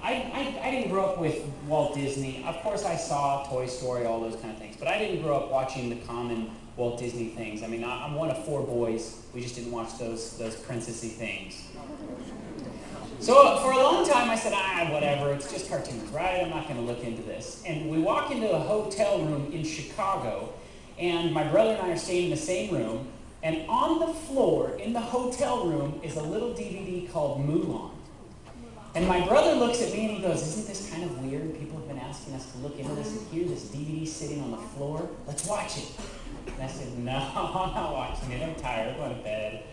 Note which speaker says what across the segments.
Speaker 1: I didn't grow up with Walt Disney. Of course, I saw Toy Story, all those kind of things, but I didn't grow up watching the common Walt Disney things. I mean, I'm one of 4 boys. We just didn't watch those princessy things. So for a long time, I said, whatever, it's just cartoons, right? I'm not going to look into this. And we walk into a hotel room in Chicago, and my brother and I are staying in the same room, and on the floor in the hotel room is a little DVD called Mulan. And my brother looks at me and he goes, isn't this kind of weird? People have been asking us to look into this, and here this DVD sitting on the floor. Let's watch it. And I said, no, I'm not watching it. I'm tired. I'm going to bed.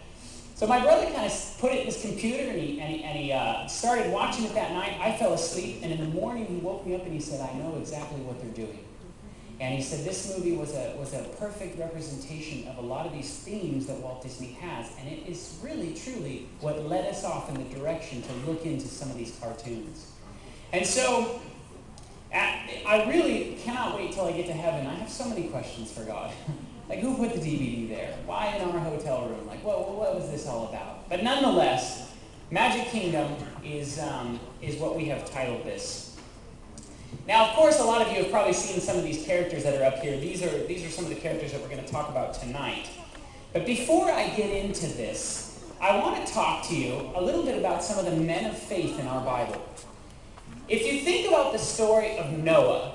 Speaker 1: So my brother kind of put it in his computer, and he started watching it that night. I fell asleep, and in the morning he woke me up and he said, I know exactly what they're doing. And he said this movie was a perfect representation of a lot of these themes that Walt Disney has, and it is really, truly what led us off in the direction to look into some of these cartoons. And so I really cannot wait till I get to heaven. I have so many questions for God. Like, who put the DVD there? Why in our hotel room? Like, what was this all about? But nonetheless, Magic Kingdom is what we have titled this. Now, of course, a lot of you have probably seen some of these characters that are up here. These are some of the characters that we're going to talk about tonight. But before I get into this, I want to talk to you a little bit about some of the men of faith in our Bible. If you think about the story of Noah,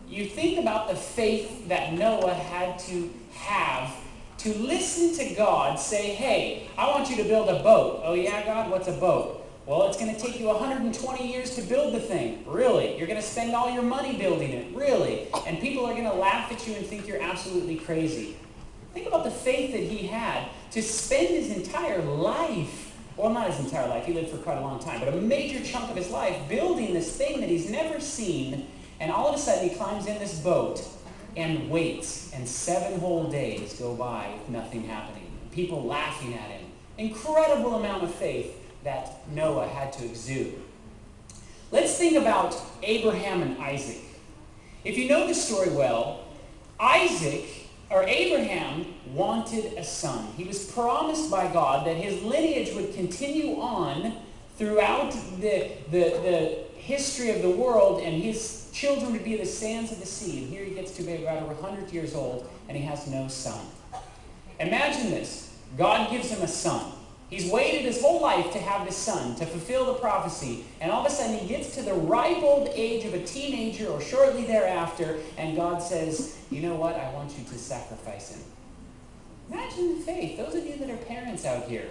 Speaker 1: you think about the faith that Noah had to have to listen to God say, hey, I want you to build a boat. Oh yeah, God, what's a boat? Well, it's going to take you 120 years to build the thing. Really? You're going to spend all your money building it. Really? And people are going to laugh at you and think you're absolutely crazy. Think about the faith that he had to spend his entire life, well, not his entire life, he lived for quite a long time, but a major chunk of his life building this thing that he's never seen, and all of a sudden he climbs in this boat and waits, and 7 whole days go by with nothing happening. People laughing at him. Incredible amount of faith that Noah had to exude. Let's think about Abraham and Isaac. If you know the story well, Abraham wanted a son. He was promised by God that his lineage would continue on throughout the history of the world, and his children would be the sands of the sea. And here he gets to be about 100 years old, and he has no son. Imagine this. God gives him a son. He's waited his whole life to have this son, to fulfill the prophecy, and all of a sudden he gets to the ripe old age of a teenager or shortly thereafter, and God says, you know what, I want you to sacrifice him. Imagine the faith. Those of you that are parents out here,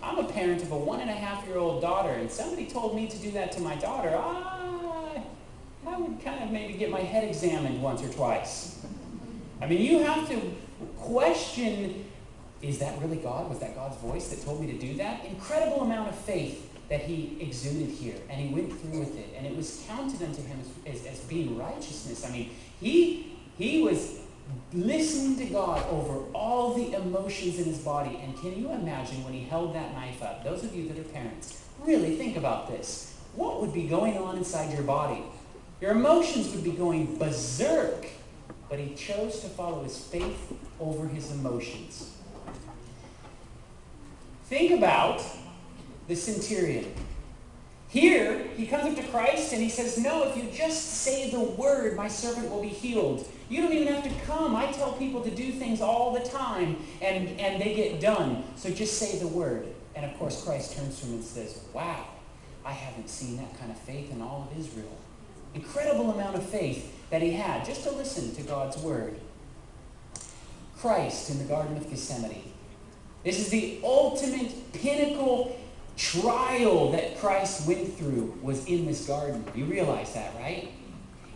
Speaker 1: I'm a parent of a 1.5-year-old daughter, and somebody told me to do that to my daughter. I would kind of maybe get my head examined once or twice. I mean, you have to question, is that really God? Was that God's voice that told me to do that? Incredible amount of faith that he exuded here, and he went through with it, and it was counted unto him as being righteousness. I mean, he was listening to God over all the emotions in his body, and can you imagine when he held that knife up? Those of you that are parents, really think about this. What would be going on inside your body? Your emotions would be going berserk, but he chose to follow his faith over his emotions. Think about the centurion. Here, he comes up to Christ and he says, no, if you just say the word, my servant will be healed. You don't even have to come. I tell people to do things all the time, and they get done. So just say the word. And of course, Christ turns to him and says, wow, I haven't seen that kind of faith in all of Israel. Incredible amount of faith that he had just to listen to God's word. Christ in the Garden of Gethsemane. This is the ultimate pinnacle trial that Christ went through, was in this garden. You realize that, right?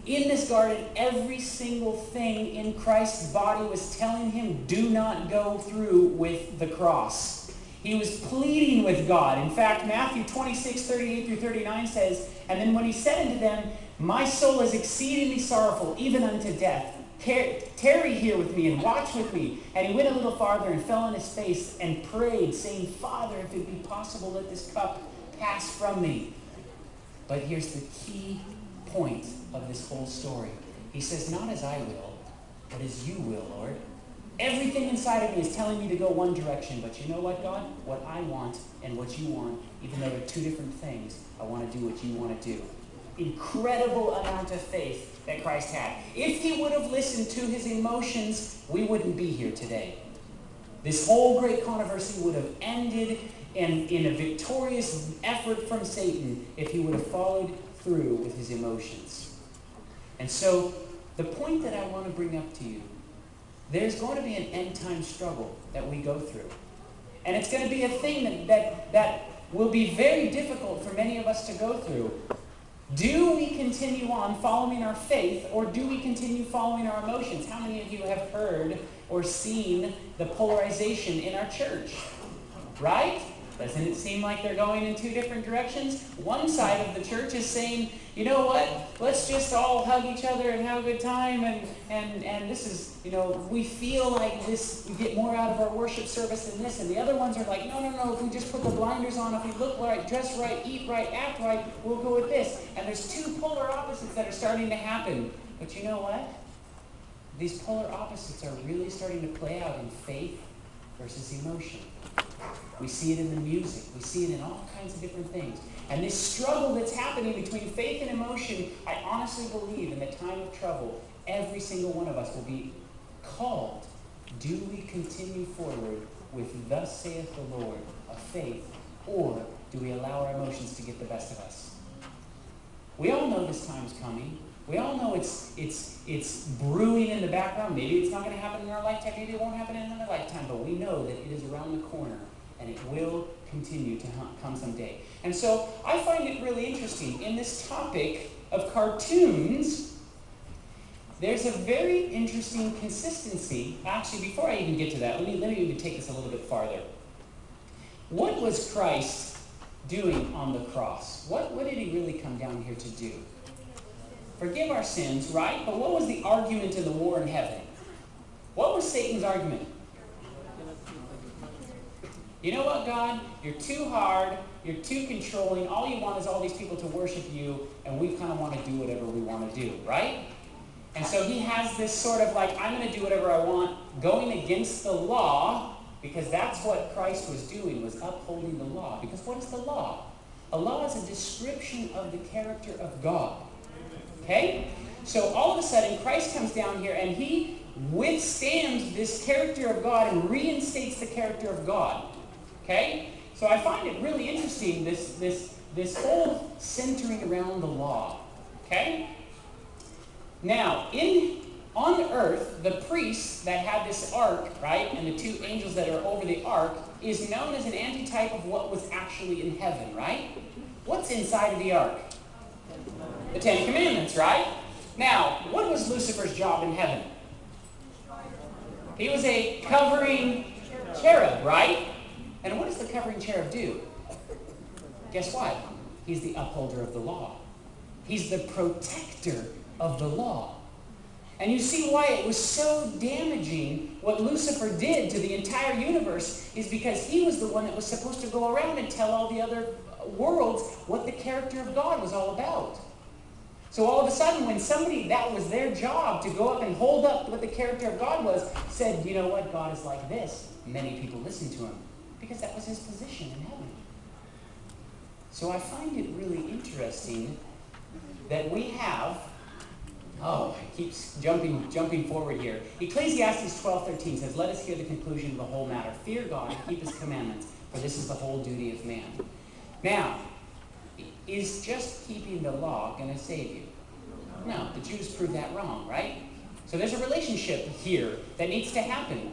Speaker 1: In this garden, every single thing in Christ's body was telling him, do not go through with the cross. He was pleading with God. In fact, Matthew 26:38-39 says, and then when he said unto them, my soul is exceedingly sorrowful, even unto death. Tarry here with me and watch with me. And he went a little farther and fell on his face and prayed, saying, Father, if it be possible, let this cup pass from me. But here's the key point of this whole story. He says, not as I will, but as you will, Lord. Everything inside of me is telling me to go one direction, but you know what, God? What I want and what you want, even though they're two different things, I want to do what you want to do. incredible amount of faith that Christ had. If he would have listened to his emotions, we wouldn't be here today. This whole great controversy would have ended in a victorious effort from Satan if he would have followed through with his emotions. And so, the point that I want to bring up to you, there's going to be an end-time struggle that we go through. And it's going to be a thing that will be very difficult for many of us to go through. Do we continue on following our faith, or do we continue following our emotions? How many of you have heard or seen the polarization in our church? Right? Doesn't it seem like they're going in two different directions? One side of the church is saying, you know what, let's just all hug each other and have a good time, and this is, we feel like this, we get more out of our worship service than this. And the other ones are like, no, if we just put the blinders on, if we look right, dress right, eat right, act right, we'll go with this. And there's two polar opposites that are starting to happen. But you know what? These polar opposites are really starting to play out in faith versus emotion. We see it in the music. We see it in all kinds of different things. And this struggle that's happening between faith and emotion, I honestly believe in the time of trouble, every single one of us will be called. Do we continue forward with thus saith the Lord of faith, or do we allow our emotions to get the best of us? We all know this time's coming. We all know it's brewing in the background. Maybe it's not going to happen in our lifetime. Maybe it won't happen in another lifetime. But we know that it is around the corner, and it will continue to come someday. And so I find it really interesting. In this topic of cartoons, there's a very interesting consistency. Actually, before I even get to that, let me even take this a little bit farther. What was Christ doing on the cross? What did he really come down here to do? Forgive our sins, right? But what was the argument in the war in heaven? What was Satan's argument? You know what, God? You're too hard. You're too controlling. All you want is all these people to worship you, and we kind of want to do whatever we want to do, right? And so he has this sort of like, I'm going to do whatever I want, going against the law, because that's what Christ was doing, was upholding the law. Because what is the law? A law is a description of the character of God. Okay? So all of a sudden, Christ comes down here and he withstands this character of God and reinstates the character of God. Okay? So I find it really interesting, this whole centering around the law. Okay? Now, on earth, the priests that had this ark, right, and the two angels that are over the ark, is known as an antitype of what was actually in heaven, right? What's inside of the ark? The Ten Commandments, right? Now, what was Lucifer's job in heaven? He was a covering cherub, right? And what does the covering cherub do? Guess what? He's the upholder of the law. He's the protector of the law. And you see why it was so damaging what Lucifer did to the entire universe is because he was the one that was supposed to go around and tell all the other worlds what the character of God was all about. So all of a sudden, when somebody that was their job to go up and hold up what the character of God was, said, you know what, God is like this, many people listened to him because that was his position in heaven. So I find it really interesting that we have, it keeps jumping forward here. Ecclesiastes 12:13 says, let us hear the conclusion of the whole matter. Fear God and keep his commandments, for this is the whole duty of man. Now, is just keeping the law going to save you? No, the Jews proved that wrong, right? So there's a relationship here that needs to happen.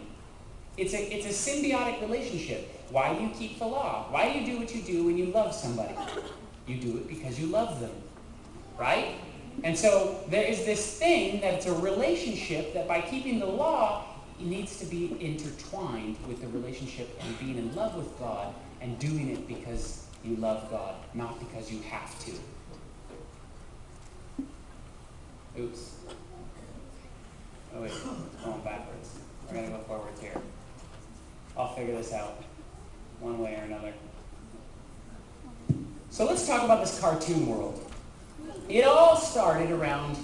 Speaker 1: It's a symbiotic relationship. Why do you keep the law? Why do you do what you do when you love somebody? You do it because you love them, right? And so there is this thing that it's a relationship that by keeping the law, it needs to be intertwined with the relationship and being in love with God and doing it because you love God, not because you have to. Oops. Oh wait, it's going backwards. We're going to go forwards here. I'll figure this out one way or another. So let's talk about this cartoon world. It all started around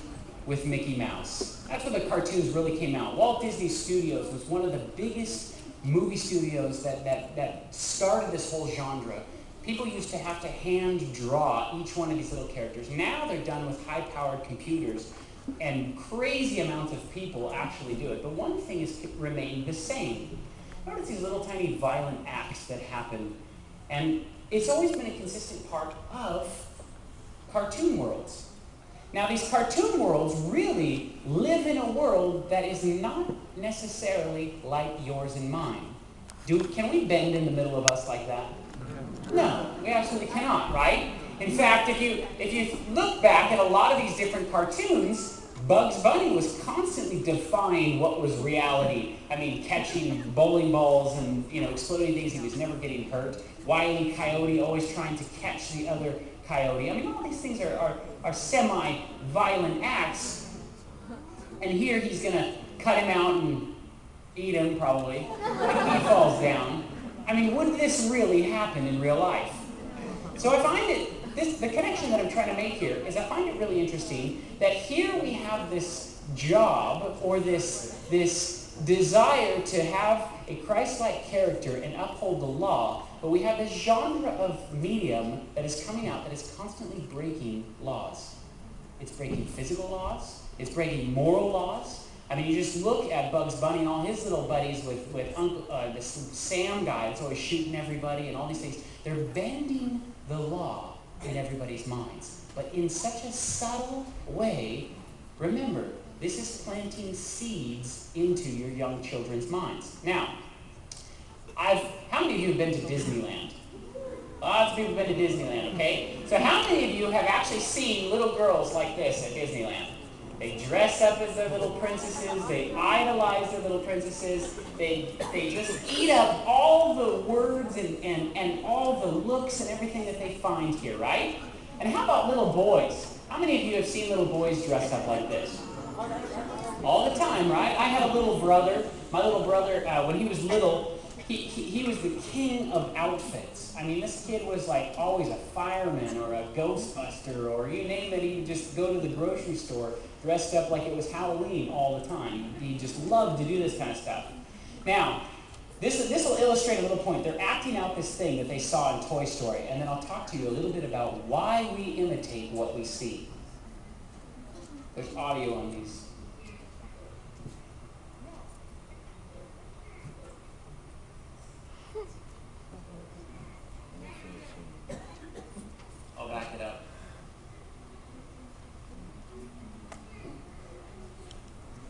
Speaker 1: with Mickey Mouse. That's where the cartoons really came out. Walt Disney Studios was one of the biggest movie studios that started this whole genre. people used to have to hand draw each one of these little characters. Now they're done with high-powered computers, and crazy amounts of people actually do it. But one thing has remained the same. Notice these little tiny violent acts that happen. And it's always been a consistent part of cartoon worlds. Now, these cartoon worlds really live in a world that is not necessarily like yours and mine. Can we bend in the middle of us like that? No, we absolutely cannot, right? In fact, if you look back at a lot of these different cartoons, Bugs Bunny was constantly defying what was reality. I mean, catching bowling balls and exploding things. He was never getting hurt. Wile E. Coyote always trying to catch the other coyote. I mean, all these things are semi-violent acts. And here he's going to cut him out and eat him, probably. He falls down. I mean, would this really happen in real life? So I find the connection that I'm trying to make here is I find it really interesting that here we have this job or this desire to have a Christ-like character and uphold the law, but we have this genre of medium that is coming out that is constantly breaking laws. It's breaking physical laws. It's breaking moral laws. I mean, you just look at Bugs Bunny and all his little buddies with this Sam guy that's always shooting everybody and all these things. They're bending the law in everybody's minds, but in such a subtle way. Remember, this is planting seeds into your young children's minds. Now, how many of you have been to Disneyland? Lots of people have been to Disneyland, okay? So how many of you have actually seen little girls like this at Disneyland? They dress up as their little princesses. They idolize their little princesses. They just eat up all the words and all the looks and everything that they find here, right? And how about little boys? How many of you have seen little boys dressed up like this? All the time, right? I had a little brother. My little brother, when he was little, he was the king of outfits. I mean, this kid was like always a fireman or a Ghostbuster or you name it. He would just go to the grocery store dressed up like it was Halloween all the time. He just loved to do this kind of stuff. Now, this will illustrate a little point. They're acting out this thing that they saw in Toy Story, and then I'll talk to you a little bit about why we imitate what we see. There's audio on these. I'll back it up.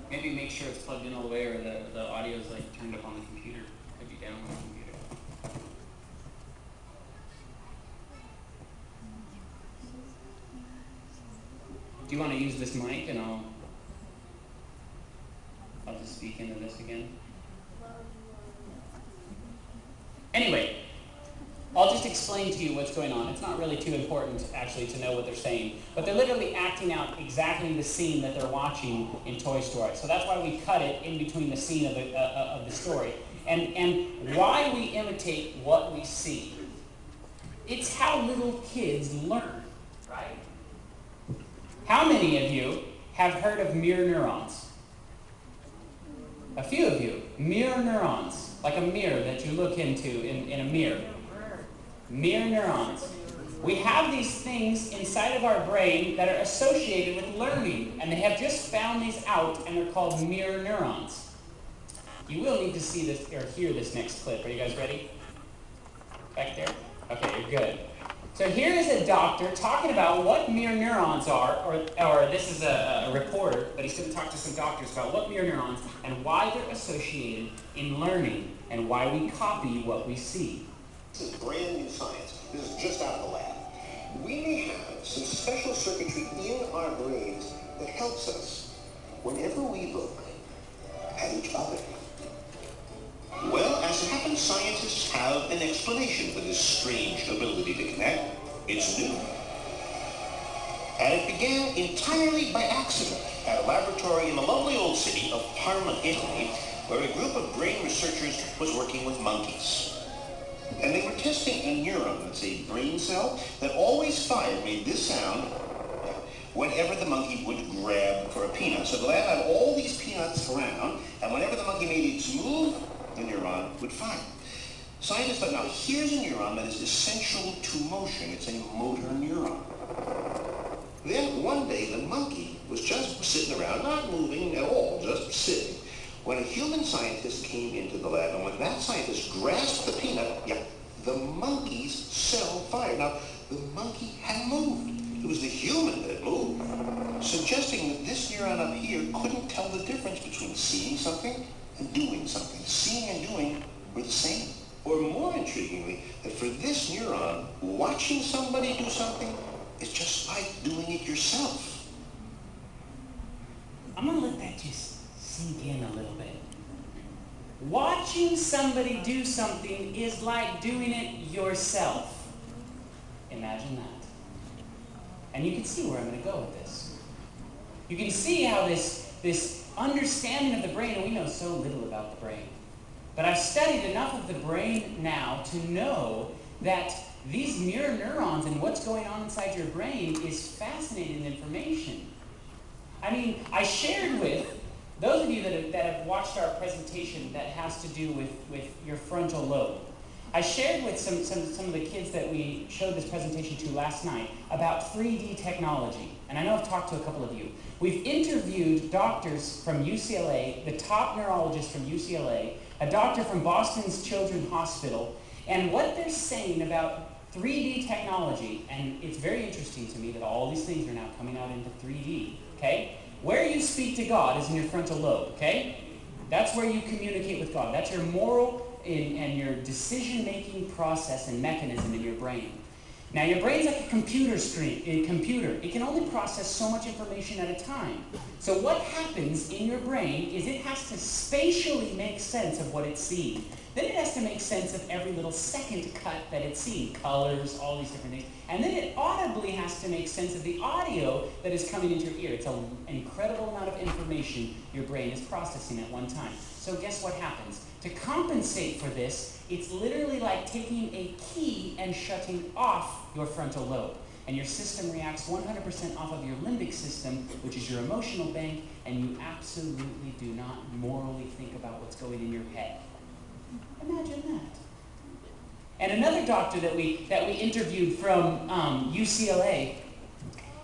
Speaker 1: Maybe make sure it's plugged in all the way, or the audio is like turned up on the computer. Could be down on the computer. Do you want to use this mic, and I'll just speak into this again? Anyway, I'll just explain to you what's going on. It's not really too important, actually, to know what they're saying. But they're literally acting out exactly the scene that they're watching in Toy Story. So that's why we cut it in between the scene of the story. And why we imitate what we see. It's how little kids learn, right? How many of you have heard of mirror neurons? A few of you. Mirror neurons. Like a mirror that you look into in a mirror. Mirror neurons. We have these things inside of our brain that are associated with learning, and they have just found these out, and they're called mirror neurons. You will need to see this or hear this next clip. Are you guys ready? Back there? Okay, you're good. So here is a doctor talking about what mirror neurons are, or this is a reporter, but he's going to talk to some doctors about what mirror neurons and why they're associated in learning and why we copy what we see.
Speaker 2: This is brand new science. This is just out of the lab. We may have some special circuitry in our brains that helps us whenever we look at each other. Well, as it happens, scientists have an explanation for this strange ability to connect. It's new. And it began entirely by accident at a laboratory in the lovely old city of Parma, Italy, where a group of brain researchers was working with monkeys. And they were testing a neuron, that's a brain cell, that always made this sound whenever the monkey would grab for a peanut. So the lab had all these peanuts around, and whenever the monkey made its move, the neuron would fire. Scientists thought, now here's a neuron that is essential to motion. It's a motor neuron. Then one day the monkey was just sitting around, not moving at all, just sitting, when a human scientist came into the lab, and when that scientist grasped the peanut, the monkey's cell fired. Now, the monkey had moved. It was the human that had moved, suggesting that this neuron up here couldn't tell the difference between seeing something and doing something. Seeing and doing were the same. Or more intriguingly, that for this neuron, watching somebody do something is just like doing it yourself.
Speaker 1: I'm going to let that just sink in a little bit. Watching somebody do something is like doing it yourself. Imagine that. And you can see where I'm going to go with this. You can see how this understanding of the brain, and we know so little about the brain, but I've studied enough of the brain now to know that these mirror neurons and what's going on inside your brain is fascinating information. I mean, I shared with those of you that have watched our presentation that has to do with your frontal lobe. I shared with some of the kids that we showed this presentation to last night about 3D technology. And I know I've talked to a couple of you. We've interviewed doctors from UCLA, the top neurologist from UCLA, a doctor from Boston's Children's Hospital, and what they're saying about 3D technology, and it's very interesting to me that all these things are now coming out into 3D, okay? Where you speak to God is in your frontal lobe, okay? That's where you communicate with God. That's your moral and your decision-making process and mechanism in your brain. Now, your brain's like a computer. It can only process so much information at a time. So what happens in your brain is it has to spatially make sense of what it's seeing. Then it has to make sense of every little second cut that it's seeing, colors, all these different things. And then it audibly has to make sense of the audio that is coming into your ear. It's an incredible amount of information your brain is processing at one time. So guess what happens? To compensate for this, it's literally like taking a key and shutting off your frontal lobe. And your system reacts 100% off of your limbic system, which is your emotional bank, and you absolutely do not morally think about what's going in your head. Imagine that. And another doctor that we interviewed from UCLA,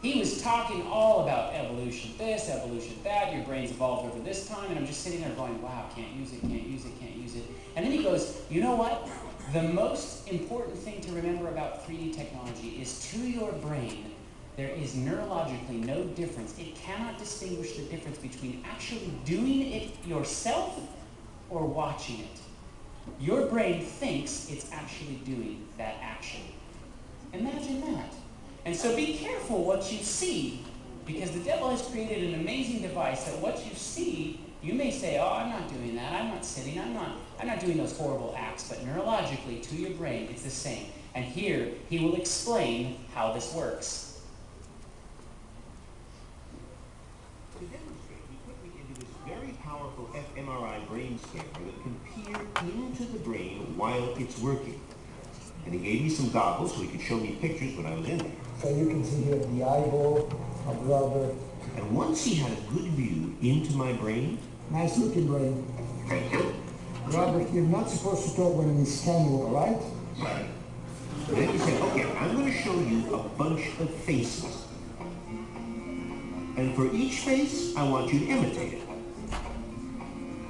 Speaker 1: he was talking all about evolution this, evolution that, your brain's evolved over this time, and I'm just sitting there going, wow, can't use it, can't use it, can't use it. And then he goes, you know what? The most important thing to remember about 3D technology is to your brain, there is neurologically no difference. It cannot distinguish the difference between actually doing it yourself or watching it. Your brain thinks it's actually doing that action. Imagine that. And so be careful what you see, because the devil has created an amazing device that what you see, you may say, oh, I'm not doing that, I'm not sitting, I'm not doing those horrible acts, but neurologically, to your brain, it's the same. And here, he will explain how this works.
Speaker 3: To demonstrate, he put me into this very powerful fMRI brain scanner that can peer into the brain while it's working. And he gave me some goggles so he could show me pictures when I was in there.
Speaker 4: So you can see here the eyeball of Robert.
Speaker 3: And once he had a good view into my brain...
Speaker 4: Nice looking brain.
Speaker 3: Thank you.
Speaker 4: Robert, you're not supposed to talk when we scan you, all right?
Speaker 3: Right. Then he said, okay, I'm going to show you a bunch of faces. And for each face, I want you to imitate it.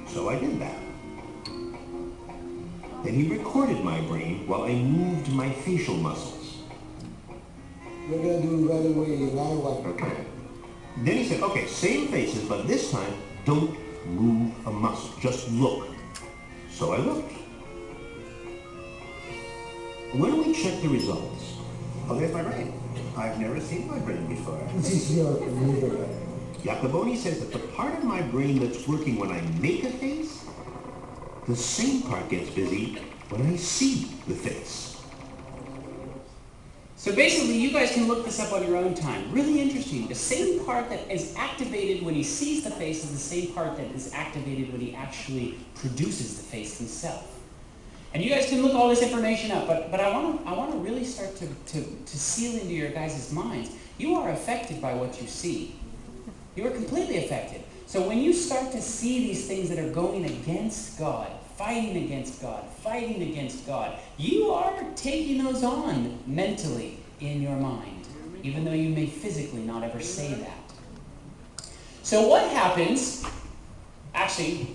Speaker 3: So I did that. Then he recorded my brain while I moved my facial muscles.
Speaker 4: We're going to do it right away, right away.
Speaker 3: Okay. Then he said, okay, same faces, but this time, don't move a muscle. Just look. So I looked. When we checked the results,
Speaker 2: Oh, there's my brain. I've never seen my brain before.
Speaker 4: This is your computer.
Speaker 3: Jacoboni says that the part of my brain that's working when I make a face, the same part gets busy when I see the face.
Speaker 1: So basically, you guys can look this up on your own time. Really interesting. The same part that is activated when he sees the face is the same part that is activated when he actually produces the face himself. And you guys can look all this information up, but I want to really start to seal into your guys' minds. You are affected by what you see. You are completely affected. So when you start to see these things that are going against God, fighting against God, fighting against God. You are taking those on mentally in your mind, even though you may physically not ever say that. So what happens, actually,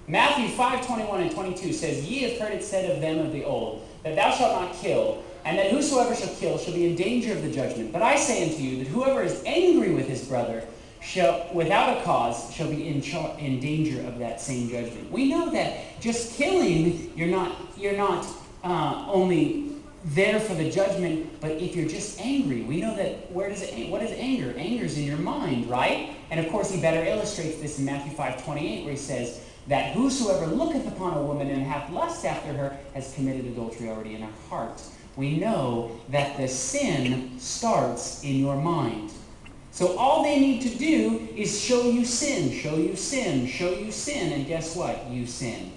Speaker 1: Matthew 5:21 and 22 says, "Ye have heard it said of them of the old, that thou shalt not kill, and that whosoever shall kill shall be in danger of the judgment. But I say unto you, that whoever is angry with his brother shall, without a cause, shall be in danger of that same judgment." We know that just killing, you're not only there for the judgment, but if you're just angry, we know that what is anger? Anger's in your mind, right? And of course, he better illustrates this in Matthew 5:28, where he says that whosoever looketh upon a woman and hath lust after her has committed adultery already in her heart. We know that the sin starts in your mind. So all they need to do is show you sin, show you sin, show you sin, and guess what? You sin.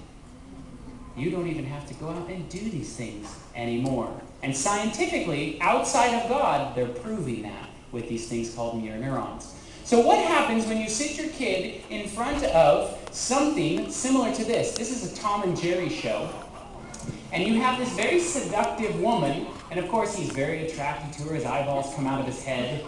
Speaker 1: You don't even have to go out and do these things anymore. And scientifically, outside of God, they're proving that with these things called mirror neurons. So what happens when you sit your kid in front of something similar to this? This is a Tom and Jerry show. And you have this very seductive woman, and of course he's very attracted to her, his eyeballs come out of his head.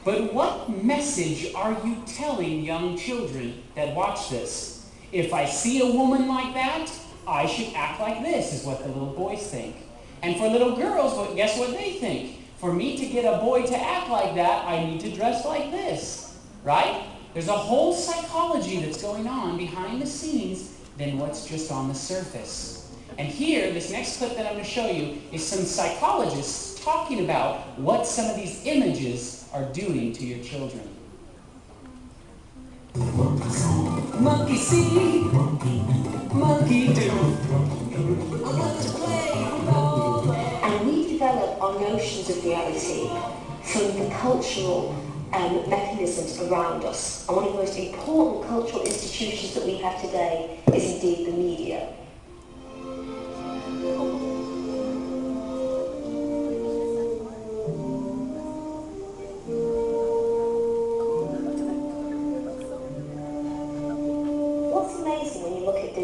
Speaker 1: But what message are you telling young children that watch this? If I see a woman like that, I should act like this, is what the little boys think. And for little girls, well, guess what they think? For me to get a boy to act like that, I need to dress like this, right? There's a whole psychology that's going on behind the scenes than what's just on the surface. And here, this next clip that I'm going to show you is some psychologists talking about what some of these images are doing to your children. Monkey see, monkey do. I love to play ball.
Speaker 5: And we develop our notions of reality from the cultural mechanisms around us. And one of the most important cultural institutions that we have today is indeed the media. What's amazing when you look at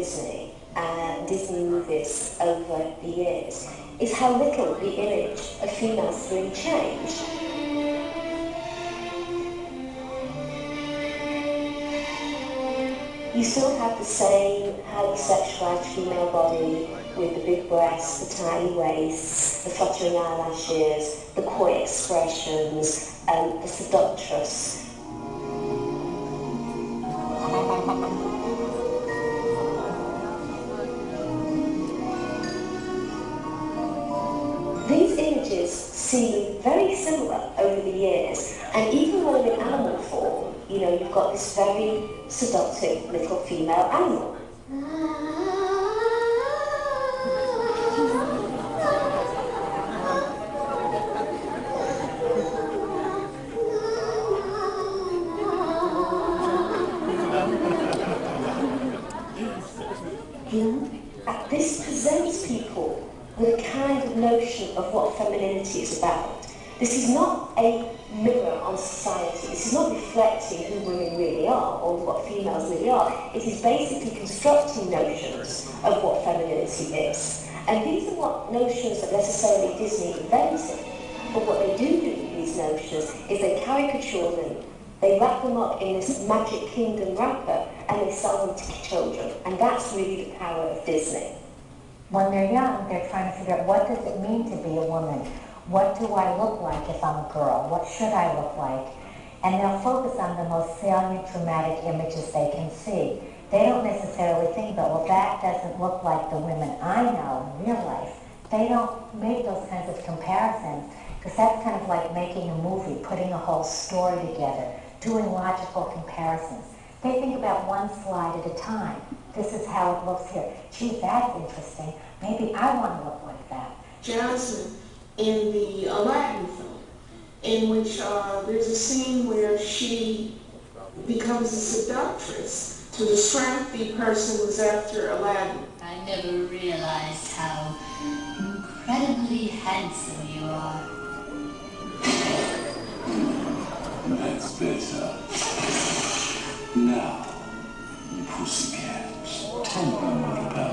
Speaker 5: Disney movies over the years is how little the image of females really changed. You still have the same highly sexualized female body with the big breasts, the tiny waists, the fluttering eyelashes, the coy expressions, the seductress. These images seem very similar over the years, and even though in animal form, you know, you've got this very seductive little female animal. This presents people with a kind of notion of what femininity is about. This is not a mirror on society. This is not reflecting who women really are or what females really are. It is basically constructing notions of what femininity is. And these are not notions that necessarily Disney invented, but what they do with these notions is they caricature them, they wrap them up in this Magic Kingdom wrapper, and they sell them to children. And that's really the power of Disney.
Speaker 6: When they're young, they're trying to figure out, what does it mean to be a woman? What do I look like if I'm a girl? What should I look like? And they'll focus on the most salient, dramatic images they can see. They don't necessarily think about, well, that doesn't look like the women I know in real life. They don't make those kinds of comparisons, because that's kind of like making a movie, putting a whole story together, doing logical comparisons. They think about one slide at a time. This is how it looks here. Gee, that's interesting. Maybe I want to look like that.
Speaker 7: Jasmine, in the Aladdin film, in which there's a scene where she becomes a seductress to distract the person who's after Aladdin.
Speaker 8: I never realized how incredibly handsome you are.
Speaker 9: That's better. Now, you pussycats, tell me more about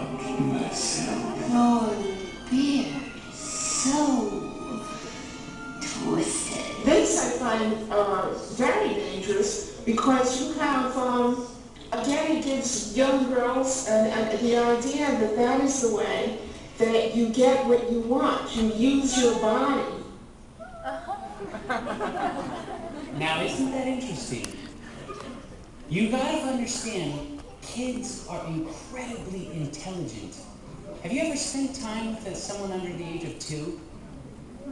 Speaker 7: very dangerous because you have, again, it gives young girls the idea that that is the way that you get what you want. You use your body.
Speaker 1: Now, isn't that interesting? You gotta understand, kids are incredibly intelligent. Have you ever spent time with someone under the age of 2?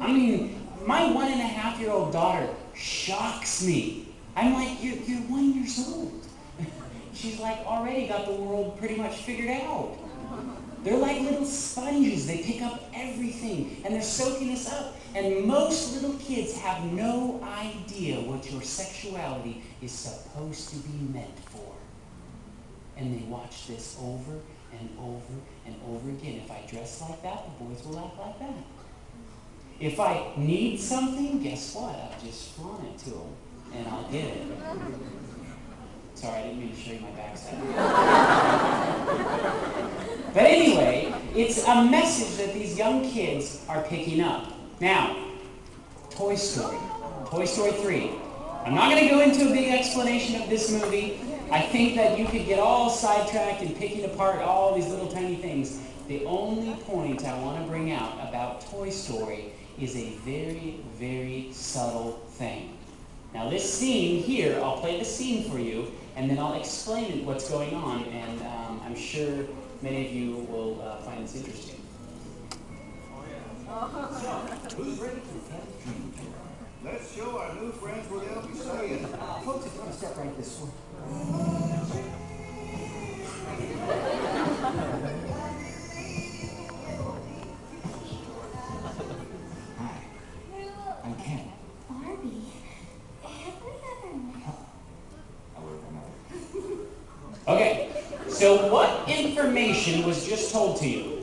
Speaker 1: I mean, my 1.5-year-old daughter shocks me. I'm like, you're 1 year old. She's like already got the world pretty much figured out. They're like little sponges. They pick up everything, and they're soaking us up. And most little kids have no idea what your sexuality is supposed to be meant for. And they watch this over and over and over again. If I dress like that, the boys will act like that. If I need something, guess what? I'll just flaunt it to them, and I'll get it. Sorry, I didn't mean to show you my backside. But anyway, it's a message that these young kids are picking up. Now, Toy Story. Toy Story 3. I'm not going to go into a big explanation of this movie. I think that you could get all sidetracked in picking apart all these little tiny things. The only point I want to bring out about Toy Story is a very, very subtle thing. Now this scene here, I'll play the scene for you, and then I'll explain what's going on, and I'm sure many of you will find this interesting. So, who's ready for the dream tour?
Speaker 3: Let's show our new friends what they'll be saying.
Speaker 1: Folks, if you want to step right this way. Hi, I'm Ken.
Speaker 5: Barbie, have we ever met?
Speaker 1: I would have remembered. Okay, so what information was just told to you?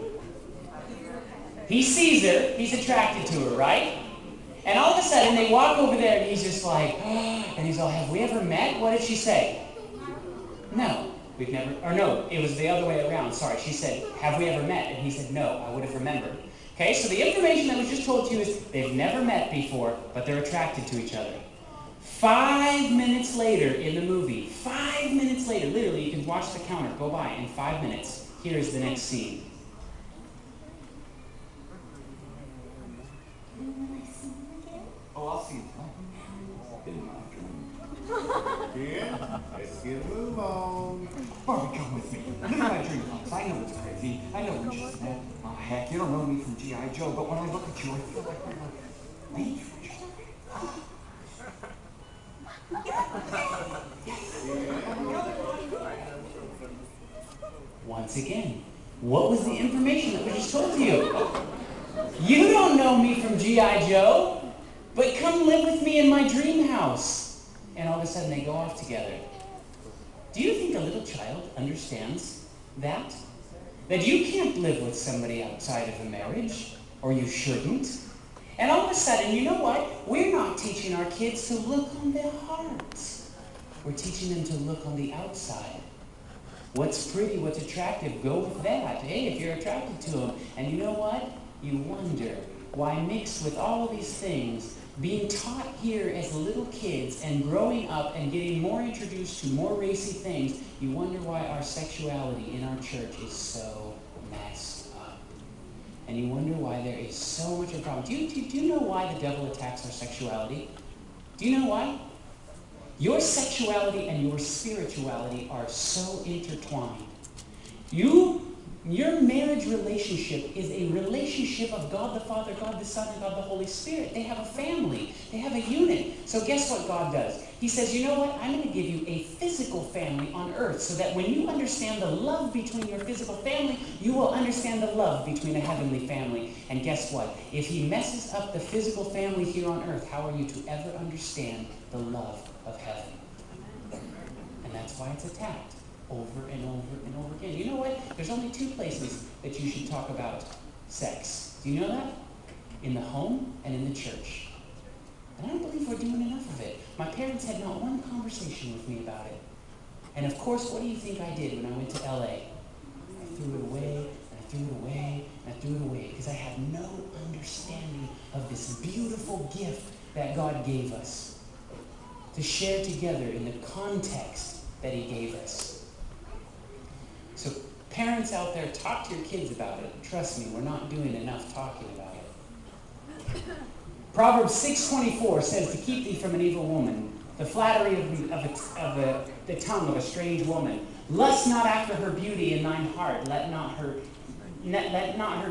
Speaker 1: He sees her, he's attracted to her, right? And all of a sudden they walk over there and he's just like, and he's all, have we ever met? What did she say? No, we've never, or no, it was the other way around, sorry. She said, have we ever met? And he said, no, I would have remembered. Okay, so the information that was just told to you is they've never met before, but they're attracted to each other. 5 minutes later in the movie, 5 minutes later, literally you can watch the counter go by in 5 minutes. Here's the next scene. Oh, I'll see you tonight. In my dream.
Speaker 3: Yeah, let's get a move on.
Speaker 1: Barbie, come with me. Live in my dream house. I know it's crazy. I know we're just mad. Oh, heck, you don't know me from G.I. Joe, but when I look at you, I feel like we're made for each other. Once again, what was the information that was just told to you? You don't know me from G.I. Joe, but come live with me in my dream house. And all of a sudden they go off together. Do you think a little child understands that? That you can't live with somebody outside of a marriage, or you shouldn't? And all of a sudden, you know what? We're not teaching our kids to look on their hearts. We're teaching them to look on the outside. What's pretty, what's attractive, go with that. Hey, if you're attracted to them. And you know what? You wonder why mixed with all of these things, being taught here as little kids and growing up and getting more introduced to more racy things, you wonder why our sexuality in our church is so messed up. And you wonder why there is so much of a problem. Do you know why the devil attacks our sexuality? Do you know why? Your sexuality and your spirituality are so intertwined. Your marriage relationship is a relationship of God the Father, God the Son, and God the Holy Spirit. They have a family. They have a unit. So guess what God does? He says, you know what? I'm going to give you a physical family on earth so that when you understand the love between your physical family, you will understand the love between a heavenly family. And guess what? If he messes up the physical family here on earth, how are you to ever understand the love of heaven? And that's why it's attacked over and over and over again. You know what? There's only 2 places that you should talk about sex. Do you know that? In the home and in the church. And I don't believe we're doing enough of it. My parents had not one conversation with me about it. And of course, what do you think I did when I went to LA? I threw it away, and I threw it away, and I threw it away, because I had no understanding of this beautiful gift that God gave us. to share together in the context that he gave us. So parents out there, talk to your kids about it. Trust me, we're not doing enough talking about it. Proverbs 6:24 says, to keep thee from an evil woman, the flattery of the tongue of a strange woman. Lust not after her beauty in thine heart. Let not her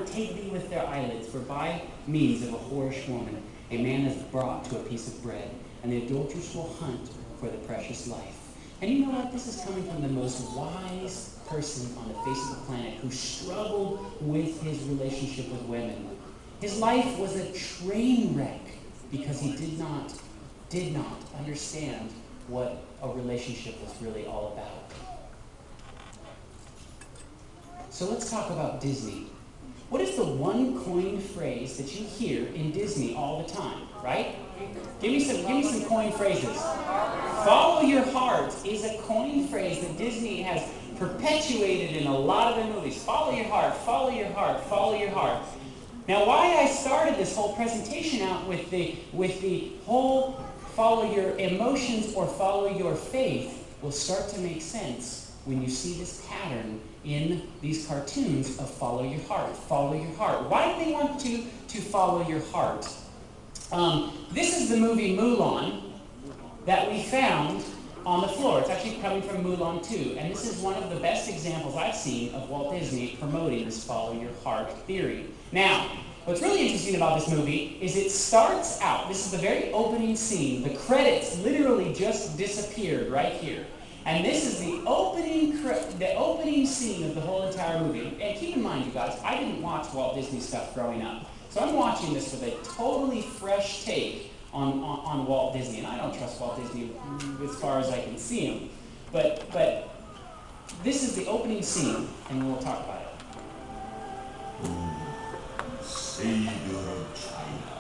Speaker 1: take thee with their eyelids, for by means of a whorish woman a man is brought to a piece of bread, and the adulteress will hunt for the precious life. And you know what? This is coming from the most wise person on the face of the planet who struggled with his relationship with women. His life was a train wreck because he did not understand what a relationship was really all about. So let's talk about Disney. What is the one coined phrase that you hear in Disney all the time, right? Give me some coined phrases. Follow your heart is a coined phrase that Disney has perpetuated in a lot of their movies. Follow your heart, follow your heart, follow your heart. Now, why I started this whole presentation out with the whole follow your emotions or follow your faith will start to make sense when you see this pattern in these cartoons of follow your heart, follow your heart. Why do they want to follow your heart? This is the movie Mulan that we found on the floor. It's actually coming from Mulan 2, and this is one of the best examples I've seen of Walt Disney promoting this follow your heart theory. Now, what's really interesting about this movie is it starts out, this is the very opening scene, the credits literally just disappeared right here. And this is the opening scene of the whole entire movie. And keep in mind, you guys, I didn't watch Walt Disney stuff growing up. So I'm watching this with a totally fresh take on Walt Disney. And I don't trust Walt Disney as far as I can see him. But this is the opening scene, and we'll talk about it.
Speaker 9: Savior of China,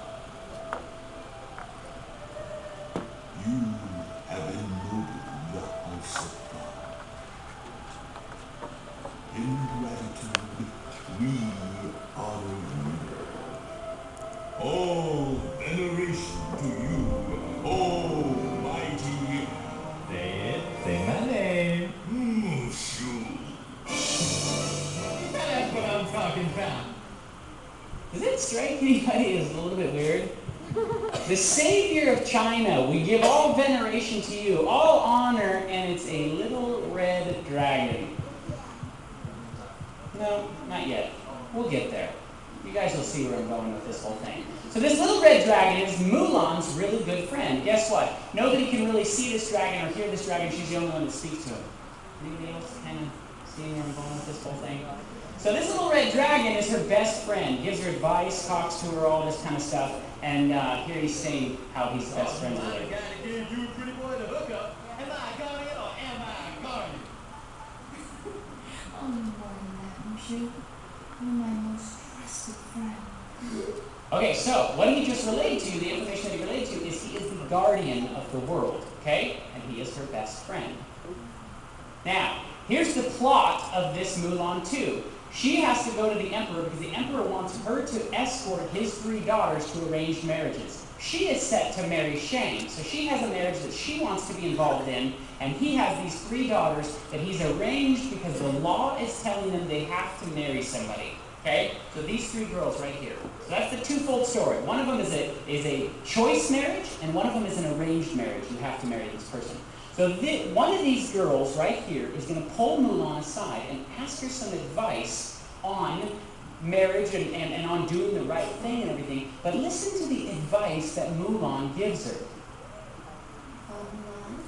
Speaker 9: you have ennobled the house of God. In gratitude, we honor you. All veneration to you, almighty.
Speaker 10: Say it. Say my name.
Speaker 9: Mushu.
Speaker 10: That's what I'm talking about.
Speaker 1: Does it strike anybody as a little bit weird? The Savior of China, we give all veneration to you, all honor, and it's a little red dragon. No, not yet. We'll get there. You guys will see where I'm going with this whole thing. So this little red dragon is Mulan's really good friend. Guess what? Nobody can really see this dragon or hear this dragon. She's the only one that speaks to him. Anybody else kind of seeing where I'm going with this whole thing? So this little red dragon is her best friend, gives her advice, talks to her, all this kind of stuff. And here he's saying how he's best friends with her.
Speaker 10: I gotta give you, pretty boy, the hookup. Am I guardian or am I guardian?
Speaker 8: Oh, more than that, Mushu. You're my most trusted friend.
Speaker 1: Okay, so what he just relayed to you, the information that he relayed to you, is he is the guardian of the world, okay? And he is her best friend. Now, here's the plot of this Mulan 2. She has to go to the emperor because the emperor wants her to escort his 3 daughters to arranged marriages. She is set to marry Shang, so she has a marriage that she wants to be involved in, and he has these 3 daughters that he's arranged because the law is telling them they have to marry somebody. Okay? So these 3 girls right here. So that's the twofold story. One of them is a choice marriage, and one of them is an arranged marriage. You have to marry this person. So one of these girls right here is going to pull Mulan aside and ask her some advice on marriage and on doing the right thing and everything. But listen to the advice that Mulan gives her.
Speaker 8: Mulan?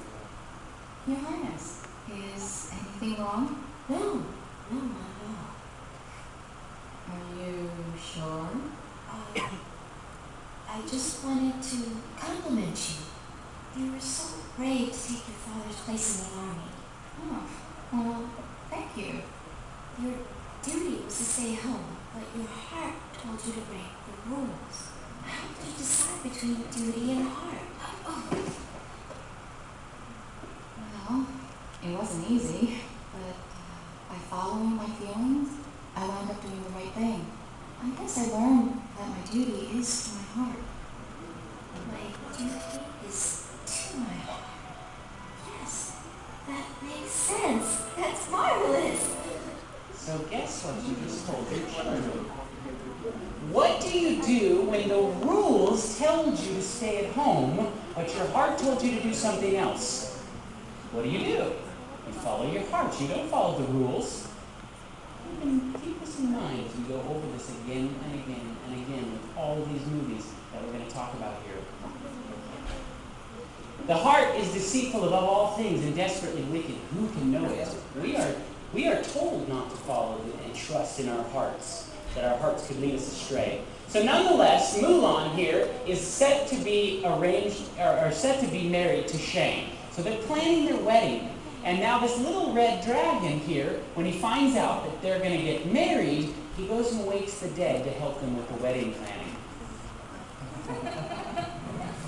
Speaker 8: Your Highness, is anything wrong?
Speaker 5: No, not at all.
Speaker 8: Are you sure?
Speaker 5: I just wanted to compliment you. You were so brave to take your father's place in the army.
Speaker 8: Oh, well, thank you.
Speaker 5: Your duty was to stay home, but your heart told you to break the rules. How did you decide between duty and heart? Oh.
Speaker 8: Well, it wasn't easy, but by following my feelings, I wound up doing the right thing. I guess I learned that my duty is to my heart.
Speaker 5: My duty is to my heart.
Speaker 11: makes sense. That's marvelous.
Speaker 1: So guess what you just told your children? What do you do when the rules told you to stay at home, but your heart told you to do something else? What do? You follow your heart. You don't follow the rules. And keep this in mind as we go over this again and again and again with all of these movies that we're going to talk about here. The heart is deceitful above all things and desperately wicked. Who can know it? We are told not to follow and trust in our hearts, that our hearts could lead us astray. So nonetheless, Mulan here is set to be set to be married to Shang. So they're planning their wedding. And now this little red dragon here, when he finds out that they're going to get married, he goes and wakes the dead to help them with the wedding planning.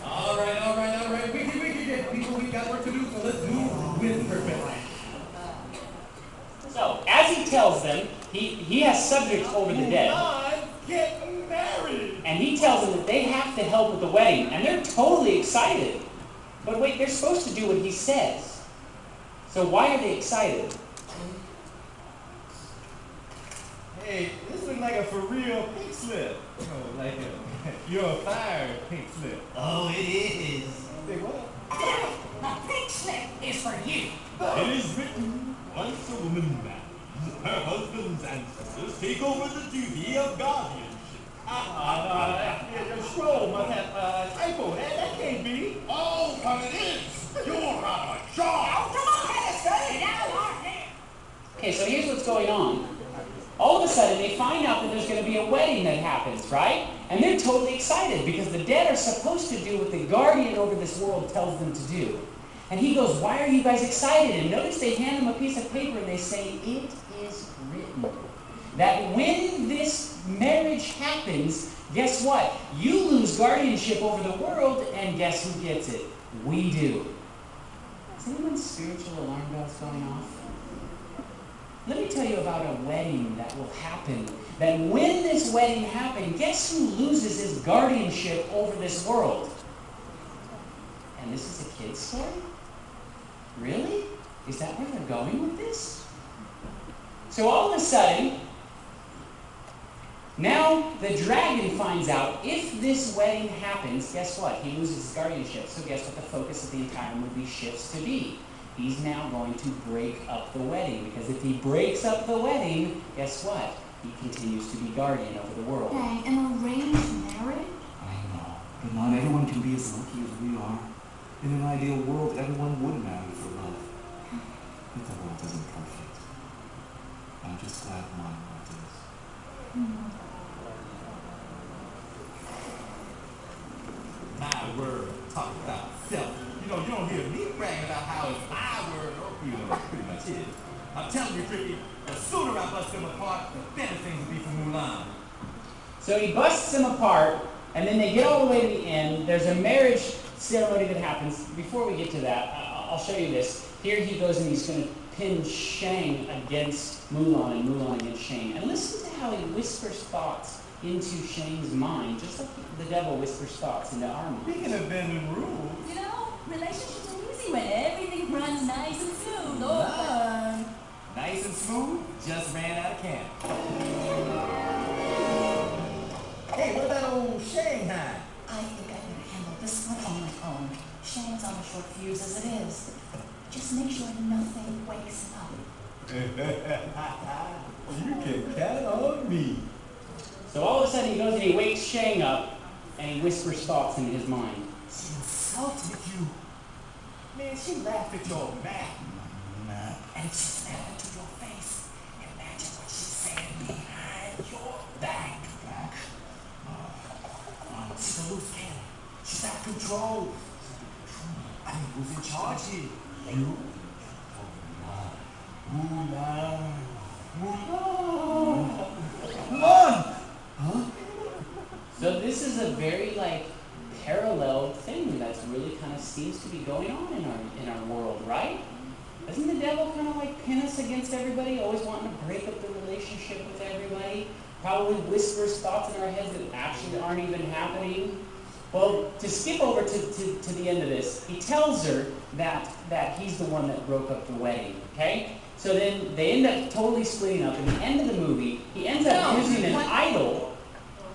Speaker 10: All right. We get people, we got work to do, so let's move with purpose.
Speaker 1: So, as he tells them, he has subjects over the dead.
Speaker 10: Get married!
Speaker 1: And he tells them that they have to help with the wedding. And they're totally excited. But wait, they're supposed to do what he says. So why are they excited?
Speaker 10: Hey, this looks like a for real pink slip. Oh, like you're a fired pink slip.
Speaker 12: Oh, it is.
Speaker 10: Say what?
Speaker 12: The pink slip is for you.
Speaker 9: It is written, once a woman marries, her husband's ancestors take over the duty of guardianship.
Speaker 10: Your scroll must have a typo. That can't be.
Speaker 9: Oh, but it is. You're on a job.
Speaker 1: Okay, so here's what's going on. All of a sudden, they find out that there's going to be a wedding that happens, right? And they're totally excited because the dead are supposed to do what the guardian over this world tells them to do. And he goes, why are you guys excited? And notice they hand him a piece of paper and they say, it is written that when this marriage happens, guess what? You lose guardianship over the world, and guess who gets it? We do. Is anyone's spiritual alarm bells going off? Let me tell you about a wedding that will happen. That when this wedding happens, guess who loses his guardianship over this world? And this is a kid's story? Really? Is that where they're going with this? So all of a sudden, now the dragon finds out if this wedding happens, guess what? He loses his guardianship. So guess what the focus of the entire movie shifts to be? He's now going to break up the wedding. Because if he breaks up the wedding, guess what? He continues to be guardian over the world.
Speaker 8: Dang, an arranged marriage?
Speaker 13: I know, but not everyone can be as lucky as we are. In an ideal world, everyone would marry for love. But the world isn't perfect. I'm just glad mine is.
Speaker 10: My word, talk about self. You don't hear me bragging about how it's my word. Pretty much is. I'm telling you, Tricky, the sooner I bust them apart, the better things will be for Mulan.
Speaker 1: So he busts them apart, and then they get all the way to the end. There's a marriage ceremony that happens. Before we get to that, I'll show you this. Here he goes and he's going to pin Shang against Mulan and Mulan against Shang. And listen to how he whispers thoughts into Shang's mind, just like the devil whispers thoughts into our minds.
Speaker 10: Speaking of bending rules,
Speaker 11: You know, relationships are easy when everything runs nice and smooth.
Speaker 10: nice and smooth, just ran out of camp. Hey, what about old Shanghai?
Speaker 8: I think I can handle this one on my own. Shang's on a short fuse as it is. Just make sure nothing wakes him up.
Speaker 10: You can count on me.
Speaker 1: So all of a sudden he goes and he wakes Shang up and he whispers thoughts into his mind.
Speaker 10: She insulted you. Man, she laughed at your back. And she snapped into your face. Imagine what she's saying behind your back. She's a loose cannon. She's out of control. I mean, who's in charge here? You? Mulan. Mulan. Mulan.
Speaker 1: Huh? So this is a very parallel thing that's really kind of seems to be going on in our world, right? Doesn't the devil kind of pin us against everybody, always wanting to break up the relationship with everybody? Probably whispers thoughts in our heads that actually aren't even happening. Well, to skip over to the end of this, he tells her that he's the one that broke up the wedding, okay? So then they end up totally splitting up. At the end of the movie, he ends up using an idol,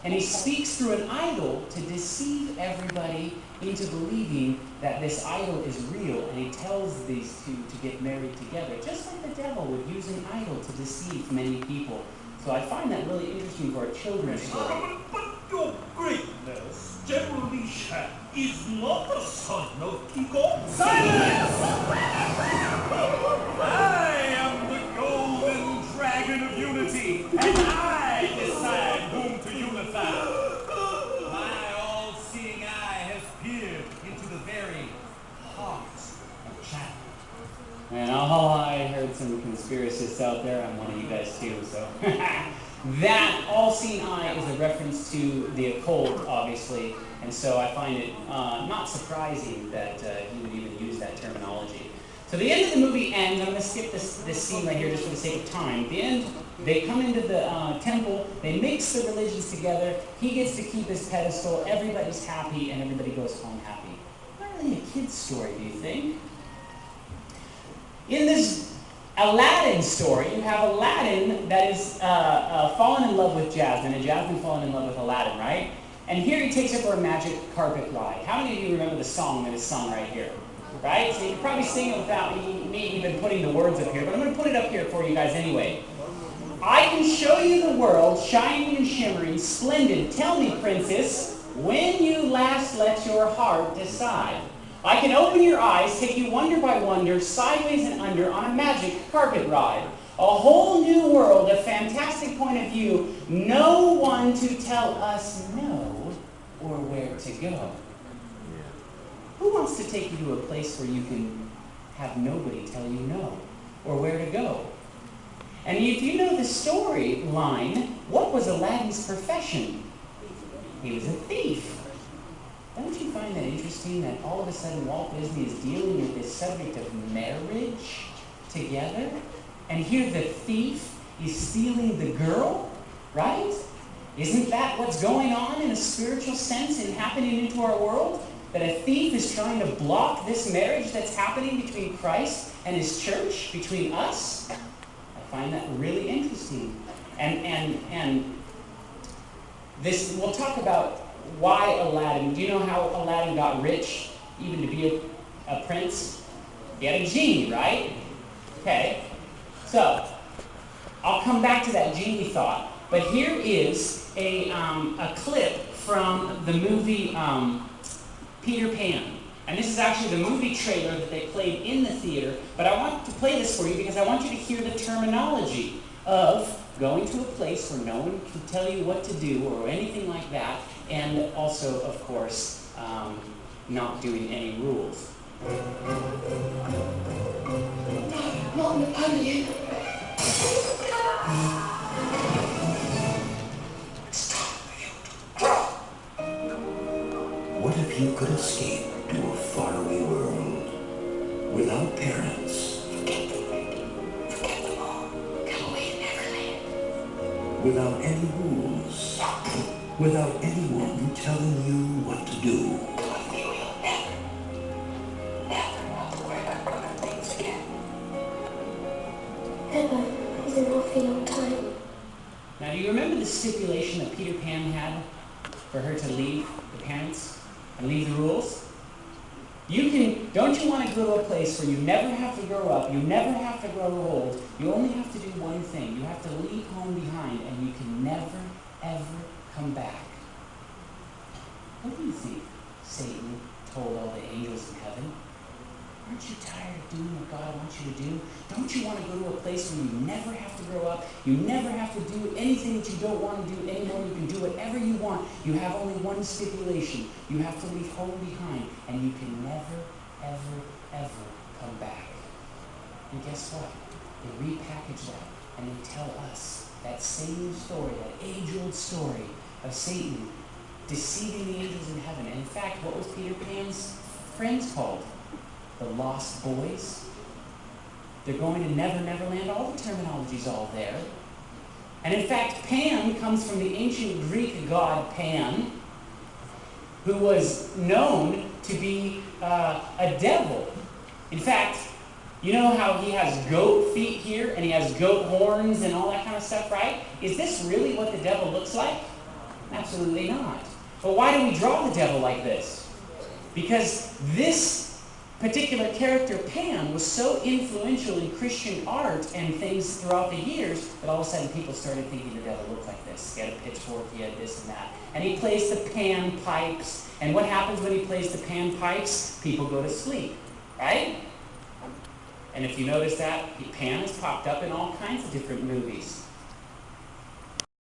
Speaker 1: and he speaks through an idol to deceive everybody into believing that this idol is real, and he tells these two to get married together, just like the devil would use an idol to deceive many people. So I find that really interesting for a children's story.
Speaker 9: But your greatness, General Li Shan, is not the son of Kiko. Silence! I am the golden dragon of unity, and I decide whom to unify. My all-seeing eye has peered into the very heart of China.
Speaker 1: And I heard some conspiracists out there. I'm one of you guys too, so. That all-seeing eye is a reference to the occult, obviously, and so I find it not surprising that he would even use that terminology. So the end of the movie ends. I'm going to skip this scene right here just for the sake of time. At the end, they come into the temple, they mix the religions together, he gets to keep his pedestal, everybody's happy, and everybody goes home happy. Not really a kid's story, do you think? In this Aladdin story, you have Aladdin that is fallen in love with Jasmine, and Jasmine fallen in love with Aladdin, right? And here he takes her for a magic carpet ride. How many of you remember the song that is sung right here? Right? So you can probably sing it without me even putting the words up here, but I'm going to put it up here for you guys anyway. I can show you the world, shining and shimmering, splendid. Tell me, princess, when you last let your heart decide. I can open your eyes, take you wonder by wonder, sideways and under on a magic carpet ride. A whole new world, a fantastic point of view, no one to tell us no or where to go. Who wants to take you to a place where you can have nobody tell you no or where to go? And if you know the storyline, what was Aladdin's profession? He was a thief. Don't you find that interesting that all of a sudden Walt Disney is dealing with this subject of marriage together? And here the thief is stealing the girl, right? Isn't that what's going on in a spiritual sense and happening into our world? That a thief is trying to block this marriage that's happening between Christ and his church, between us? I find that really interesting. And this, we'll talk about why Aladdin. Do you know how Aladdin got rich, even to be a prince? He had a genie, right? Okay. So, I'll come back to that genie thought. But here is a clip from the movie Peter Pan. And this is actually the movie trailer that they played in the theater. But I want to play this for you because I want you to hear the terminology of going to a place where no one can tell you what to do or anything like that. And also, of course, not doing any rules.
Speaker 5: Not Napoleon.
Speaker 2: What if you could escape to a faraway world without parents?
Speaker 5: Forget them. Forget them all. Come away to Neverland.
Speaker 2: Without any rules? Without anyone telling you what to do?
Speaker 5: You will never have to worry about grown-up things again. Never is an awfully long time.
Speaker 1: Now, do you remember the stipulation that Peter Pan had for her to leave the parents and leave the rules? Don't you want to go to a place where you never have to grow up, you never have to grow old, you only have to do one thing. You have to leave home behind and you can never, ever come back. What do you think Satan told all the angels in heaven? Aren't you tired of doing what God wants you to do? Don't you want to go to a place where you never have to grow up? You never have to do anything that you don't want to do anymore. You can do whatever you want. You have only one stipulation. You have to leave home behind, and you can never, ever, ever come back. And guess what? They repackage that, and they tell us that same story, that age-old story of Satan deceiving the angels in heaven. And in fact, what was Peter Pan's friends called? The Lost Boys. They're going to Never Never Land. All the terminology's all there. And in fact, Pan comes from the ancient Greek god Pan. who was known to be a devil. In fact, you know how he has goat feet here and he has goat horns and all that kind of stuff, right? Is this really what the devil looks like? Absolutely not. But why do we draw the devil like this? Because this particular character, Pan, was so influential in Christian art and things throughout the years that all of a sudden people started thinking the devil looked like this. He had a pitchfork, he had this and that. And he plays the pan pipes. And what happens when he plays the pan pipes? People go to sleep, right? And if you notice that, Pan has popped up in all kinds of different movies.